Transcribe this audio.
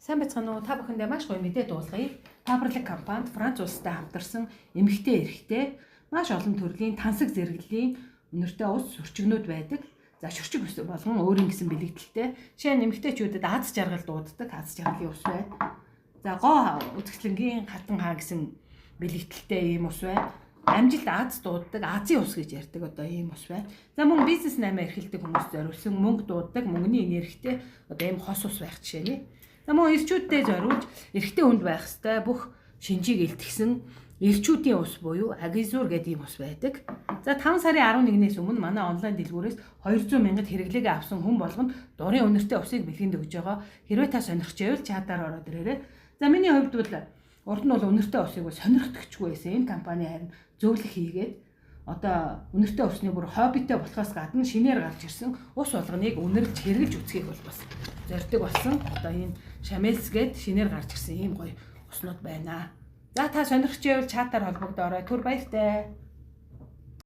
Сайн байцгаана уу? Та бүхэндээ маш гоё мэдээ дуулгая. Faberlic компанид Франц улстай хамтарсан эмэгтэй эрэгтэй маш олон төрлийн тансаг зэрэглэлийн өнөртэй ус сурчигнууд байдаг. За шүрчиг ус болгон өөрийн гэсэн бэлэгдэлтэй. Жишээ нь эмэгтэйчүүдэд аз жаргал дууддаг аз жаргалын ус байна. За гоо үзэсгэлэнгийн хатан хаа гэсэн бэлэгдэлтэй ийм ус байна. Амжилт аз дууддаг Азийн ус гэж ярьдаг одоо ийм ус байна. За мөн бизнес наймаа эрхэлдэг хүмүүс зориулсан мөнгө дууддаг мөнгөний энергитэй одоо ийм хос ус байх жишээ нь. За мөн эрчүүдтэй зориулж эрэгтэй хүнд байх ёстой бүх шинжийг илтгэсэн эрчүүдийн ус буюу Агизур гэдэг ийм ус байдаг. За 5 сарын 11-ээс өмнө манай онлайн дэлгүүрээс 200 мянгад хэрэглээгээ авсан хүн болгонд дурын үнэртэй усыг бэлгэнд өгж байгаа. Хэрвээ та сонирхч байвал чатаар ороод ирээрэй. За миний хувьд бол урд нь бол үнэртэй усыг сонирхдагчгүй байсан. Энэ компани харин зөвлөх хийгээд одоо үнэртэй усны бүр хоббитэй болохоос гадна шинээр гарч ирсэн ус болгоныг үнэрлж хэрэглэж үзхийг бол бас зорддог болсон. Одоо энэ Шамелс гээд шинээр гарч ирсэн ийм гоё уснууд байна. За та сонирхч байвал чатаар холбогдоорой. Түр баяртай.